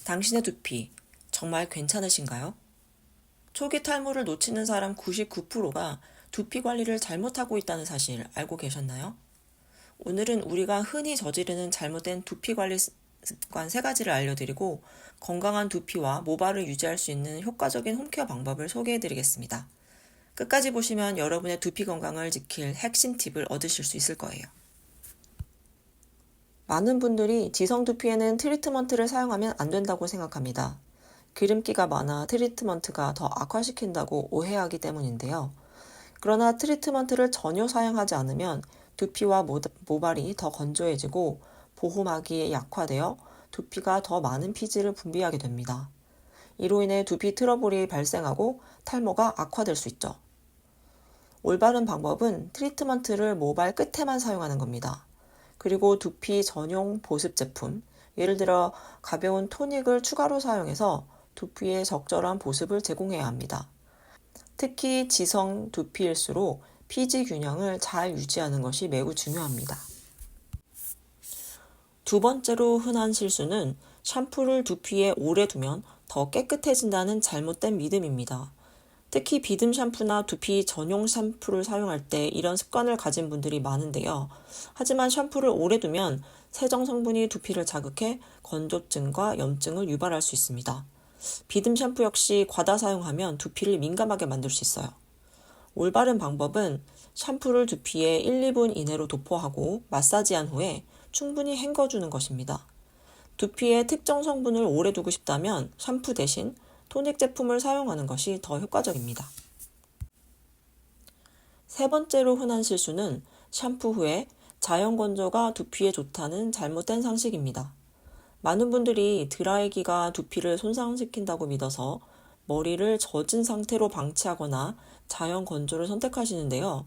당신의 두피 정말 괜찮으신가요? 초기 탈모를 놓치는 사람 99%가 두피 관리를 잘못하고 있다는 사실 알고 계셨나요? 오늘은 우리가 흔히 저지르는 잘못된 두피 관리 습관 3가지를 알려드리고 건강한 두피와 모발을 유지할 수 있는 효과적인 홈케어 방법을 소개해드리겠습니다. 끝까지 보시면 여러분의 두피 건강을 지킬 핵심 팁을 얻으실 수 있을 거예요. 많은 분들이 지성 두피에는 트리트먼트를 사용하면 안 된다고 생각합니다. 기름기가 많아 트리트먼트가 더 악화시킨다고 오해하기 때문인데요. 그러나 트리트먼트를 전혀 사용하지 않으면 두피와 모발이 더 건조해지고 보호막이 약화되어 두피가 더 많은 피지를 분비하게 됩니다. 이로 인해 두피 트러블이 발생하고 탈모가 악화될 수 있죠. 올바른 방법은 트리트먼트를 모발 끝에만 사용하는 겁니다. 그리고 두피 전용 보습 제품, 예를 들어 가벼운 토닉을 추가로 사용해서 두피에 적절한 보습을 제공해야 합니다. 특히 지성 두피일수록 피지 균형을 잘 유지하는 것이 매우 중요합니다. 두 번째로 흔한 실수는 샴푸를 두피에 오래 두면 더 깨끗해진다는 잘못된 믿음입니다. 특히 비듬 샴푸나 두피 전용 샴푸를 사용할 때 이런 습관을 가진 분들이 많은데요. 하지만 샴푸를 오래 두면 세정 성분이 두피를 자극해 건조증과 염증을 유발할 수 있습니다. 비듬 샴푸 역시 과다 사용하면 두피를 민감하게 만들 수 있어요. 올바른 방법은 샴푸를 두피에 1, 2분 이내로 도포하고 마사지한 후에 충분히 헹궈주는 것입니다. 두피에 특정 성분을 오래 두고 싶다면 샴푸 대신 토닉 제품을 사용하는 것이 더 효과적입니다. 세 번째로 흔한 실수는 샴푸 후에 자연 건조가 두피에 좋다는 잘못된 상식입니다. 많은 분들이 드라이기가 두피를 손상시킨다고 믿어서 머리를 젖은 상태로 방치하거나 자연 건조를 선택하시는데요.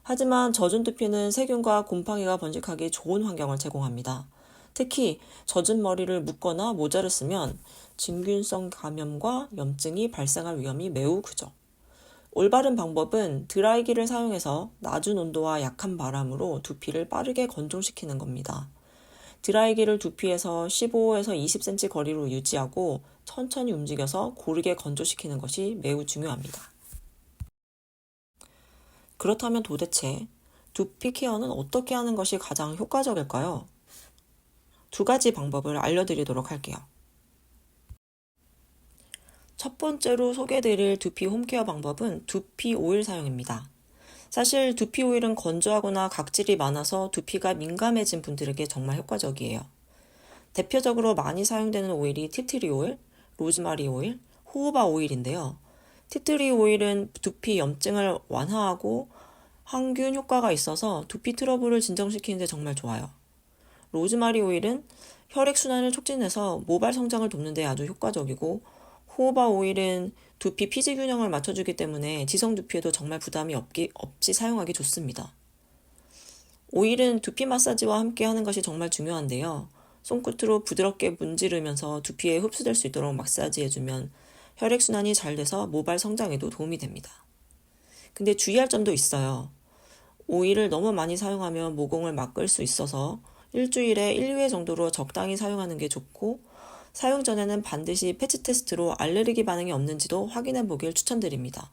하지만 젖은 두피는 세균과 곰팡이가 번식하기 좋은 환경을 제공합니다. 특히 젖은 머리를 묶거나 모자를 쓰면 진균성 감염과 염증이 발생할 위험이 매우 크죠. 올바른 방법은 드라이기를 사용해서 낮은 온도와 약한 바람으로 두피를 빠르게 건조시키는 겁니다. 드라이기를 두피에서 15에서 20cm 거리로 유지하고 천천히 움직여서 고르게 건조시키는 것이 매우 중요합니다. 그렇다면 도대체 두피 케어는 어떻게 하는 것이 가장 효과적일까요? 2가지 방법을 알려드리도록 할게요. 첫 번째로 소개해드릴 두피 홈케어 방법은 두피 오일 사용입니다. 사실 두피 오일은 건조하거나 각질이 많아서 두피가 민감해진 분들에게 정말 효과적이에요. 대표적으로 많이 사용되는 오일이 티트리 오일, 로즈마리 오일, 호호바 오일인데요. 티트리 오일은 두피 염증을 완화하고 항균 효과가 있어서 두피 트러블을 진정시키는 데 정말 좋아요. 로즈마리 오일은 혈액순환을 촉진해서 모발 성장을 돕는 데 아주 효과적이고, 호호바 오일은 두피 피지 균형을 맞춰주기 때문에 지성 두피에도 정말 부담이 없이 사용하기 좋습니다. 오일은 두피 마사지와 함께 하는 것이 정말 중요한데요. 손끝으로 부드럽게 문지르면서 두피에 흡수될 수 있도록 마사지해주면 혈액순환이 잘 돼서 모발 성장에도 도움이 됩니다. 근데 주의할 점도 있어요. 오일을 너무 많이 사용하면 모공을 막을 수 있어서 일주일에 1, 2회 정도로 적당히 사용하는 게 좋고, 사용 전에는 반드시 패치 테스트로 알레르기 반응이 없는지도 확인해 보길 추천드립니다.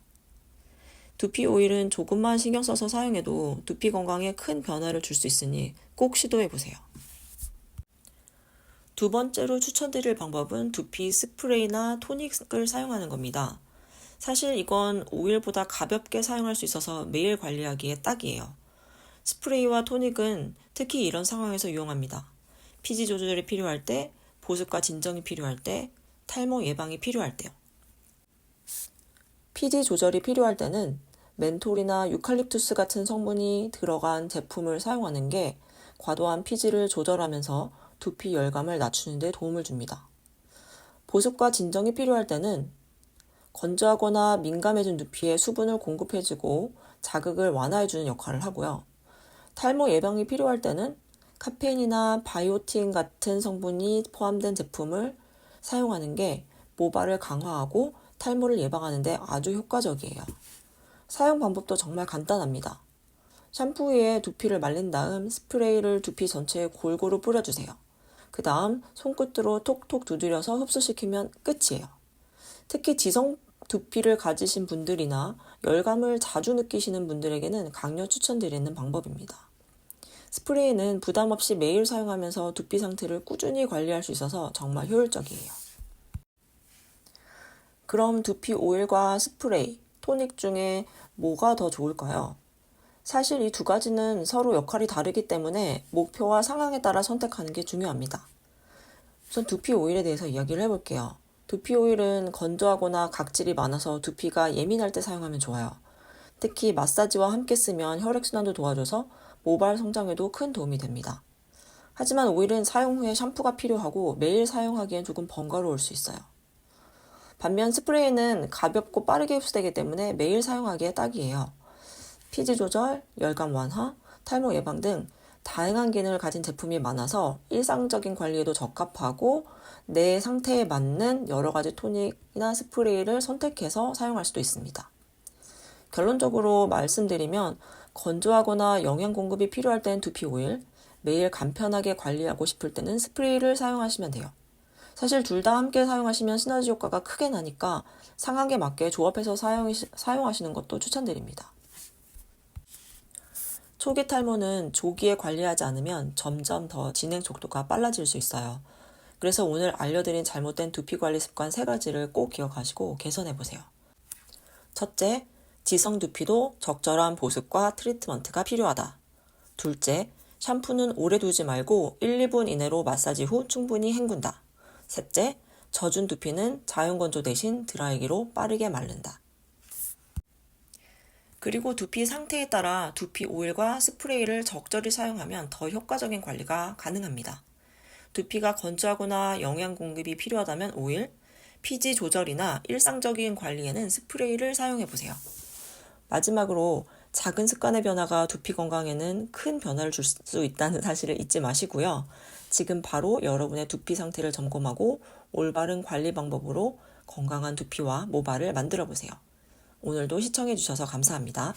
두피 오일은 조금만 신경 써서 사용해도 두피 건강에 큰 변화를 줄 수 있으니 꼭 시도해 보세요. 두 번째로 추천드릴 방법은 두피 스프레이나 토닉을 사용하는 겁니다. 사실 이건 오일보다 가볍게 사용할 수 있어서 매일 관리하기에 딱이에요. 스프레이와 토닉은 특히 이런 상황에서 유용합니다. 피지 조절이 필요할 때, 보습과 진정이 필요할 때, 탈모 예방이 필요할 때요. 피지 조절이 필요할 때는 멘톨이나 유칼립투스 같은 성분이 들어간 제품을 사용하는 게 과도한 피지를 조절하면서 두피 열감을 낮추는 데 도움을 줍니다. 보습과 진정이 필요할 때는 건조하거나 민감해진 두피에 수분을 공급해주고 자극을 완화해주는 역할을 하고요. 탈모 예방이 필요할 때는 카페인이나 바이오틴 같은 성분이 포함된 제품을 사용하는 게 모발을 강화하고 탈모를 예방하는 데 아주 효과적이에요. 사용 방법도 정말 간단합니다. 샴푸 위에 두피를 말린 다음 스프레이를 두피 전체에 골고루 뿌려주세요. 그 다음 손끝으로 톡톡 두드려서 흡수시키면 끝이에요. 특히 지성 두피를 가지신 분들이나 열감을 자주 느끼시는 분들에게는 강력 추천드리는 방법입니다. 스프레이는 부담 없이 매일 사용하면서 두피 상태를 꾸준히 관리할 수 있어서 정말 효율적이에요. 그럼 두피 오일과 스프레이, 토닉 중에 뭐가 더 좋을까요? 사실 이 두 가지는 서로 역할이 다르기 때문에 목표와 상황에 따라 선택하는 게 중요합니다. 우선 두피 오일에 대해서 이야기를 해볼게요. 두피 오일은 건조하거나 각질이 많아서 두피가 예민할 때 사용하면 좋아요. 특히 마사지와 함께 쓰면 혈액순환도 도와줘서 모발 성장에도 큰 도움이 됩니다. 하지만 오일은 사용 후에 샴푸가 필요하고 매일 사용하기엔 조금 번거로울 수 있어요. 반면 스프레이는 가볍고 빠르게 흡수되기 때문에 매일 사용하기에 딱이에요. 피지 조절, 열감 완화, 탈모 예방 등 다양한 기능을 가진 제품이 많아서 일상적인 관리에도 적합하고 내 상태에 맞는 여러 가지 토닉이나 스프레이를 선택해서 사용할 수도 있습니다. 결론적으로 말씀드리면 건조하거나 영양 공급이 필요할 때는 두피 오일, 매일 간편하게 관리하고 싶을 때는 스프레이를 사용하시면 돼요. 사실 둘 다 함께 사용하시면 시너지 효과가 크게 나니까 상황에 맞게 조합해서 사용하시는 것도 추천드립니다. 초기 탈모는 조기에 관리하지 않으면 점점 더 진행 속도가 빨라질 수 있어요. 그래서 오늘 알려드린 잘못된 두피 관리 습관 3가지를 꼭 기억하시고 개선해보세요. 첫째, 지성 두피도 적절한 보습과 트리트먼트가 필요하다. 둘째, 샴푸는 오래 두지 말고 1, 2분 이내로 마사지 후 충분히 헹군다. 셋째, 젖은 두피는 자연 건조 대신 드라이기로 빠르게 마른다. 그리고 두피 상태에 따라 두피 오일과 스프레이를 적절히 사용하면 더 효과적인 관리가 가능합니다. 두피가 건조하거나 영양 공급이 필요하다면 오일, 피지 조절이나 일상적인 관리에는 스프레이를 사용해보세요. 마지막으로 작은 습관의 변화가 두피 건강에는 큰 변화를 줄 수 있다는 사실을 잊지 마시고요. 지금 바로 여러분의 두피 상태를 점검하고 올바른 관리 방법으로 건강한 두피와 모발을 만들어 보세요. 오늘도 시청해주셔서 감사합니다.